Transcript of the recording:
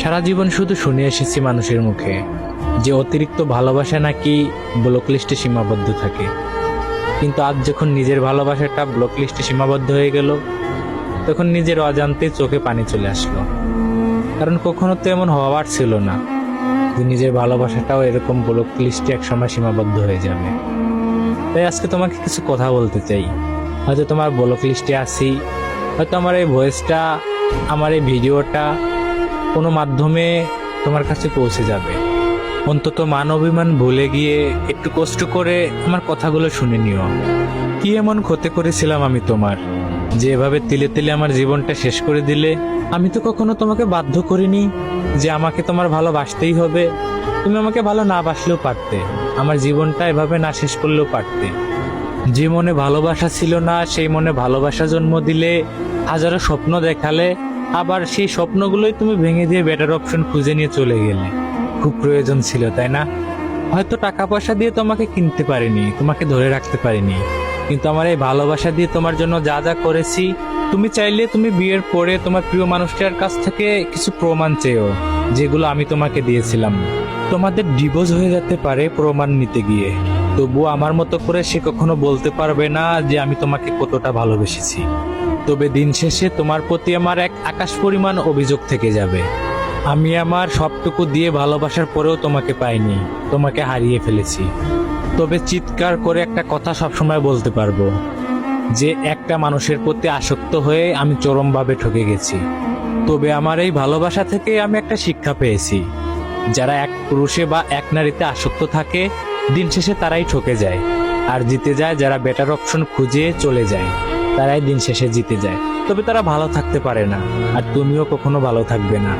সারা জীবন শুধু শুনে এসেছি মানুষের মুখে যে অতিরিক্ত ভালোবাসা নাকি ব্লক লিস্টে সীমাবদ্ধ থাকে, কিন্তু আজ যখন নিজের ভালোবাসাটা ব্লক লিস্টে সীমাবদ্ধ হয়ে গেল, তখন নিজের অজান্তে চোখে পানি চলে আসলো। কারণ কখনো তো এমন হওয়ার ছিল না যে নিজের ভালোবাসাটাও এরকম ব্লক লিস্টে একসময় সীমাবদ্ধ হয়ে যাবে। তাই আজকে তোমাকে কিছু কথা বলতে চাই। হয়তো তোমার ব্লক লিস্টে আছি, হয়তো আমার এই ভয়েসটা, আমার এই ভিডিওটা কোনো মাধ্যমে তোমার কাছে পৌঁছে যাবে। অন্তত মান অভিমান ভুলে গিয়ে একটু কষ্ট করে আমার কথাগুলো শুনে নিও। কি এমন ক্ষতি করেছিলাম আমি তোমার, যে এভাবে তিলে তিলে আমার জীবনটা শেষ করে দিলে? আমি তো কখনো তোমাকে বাধ্য করিনি যে আমাকে তোমার ভালোবাসতেই হবে। তুমি আমাকে ভালো না বাসলেও পারতে, আমার জীবনটা এভাবে না শেষ করলেও পারতে। যে মনে ভালোবাসা ছিল না সেই মনে ভালোবাসা জন্ম দিলে, হাজারো স্বপ্ন দেখালে, আবার সেই স্বপ্নগুলোই তুমি ভেঙে দিয়ে বেটার অপশন খুঁজে নিয়ে চলে গেলে। খুব প্রয়োজন ছিল, তাই না? হয়তো টাকা পয়সা দিয়ে তোমাকে কিনতে পারিনি, তোমাকে ধরে রাখতে পারিনি, কিন্তু আমার এই ভালোবাসা দিয়ে তোমার জন্য যা যা করেছি, তুমি চাইলে তুমি বিয়ের পরে তোমার প্রিয় মানুষটার কাছ থেকে কিছু প্রমাণ চেয়েও, যেগুলো আমি তোমাকে দিয়েছিলাম। তোমাদের ডিভোর্স হয়ে যেতে পারে প্রমাণ নিতে গিয়ে, তবুও আমার মতো করে সে কখনো বলতে পারবে না যে আমি তোমাকে কতটা ভালোবেসেছি। তবে দিন শেষে তোমার প্রতি আমার এক আকাশ পরিমাণ অভিযোগ থেকে যাবে। আমি আমার সবটুকু দিয়ে ভালোবাসার পরেও তোমাকে পাইনি, তোমাকে হারিয়ে ফেলেছি। তবে চিৎকার করে একটা কথা সবসময় বলতে পারবো যে একটা মানুষের প্রতি আসক্ত হয়ে আমি চরমভাবে ঠকে গেছি। তবে আমার এই ভালোবাসা থেকে আমি একটা শিক্ষা পেয়েছি, যারা এক পুরুষে বা এক নারীতে আসক্ত থাকে, দিন শেষে তারাই ঠকে যায়। আর জিতে যায় যারা বেটার অপশন খুঁজে চলে যায়, তারাই দিন শেষে জিতে যায়। তবে তারা ভালো থাকতে পারে না, আর তুমিও কখনো ভালো থাকবে না।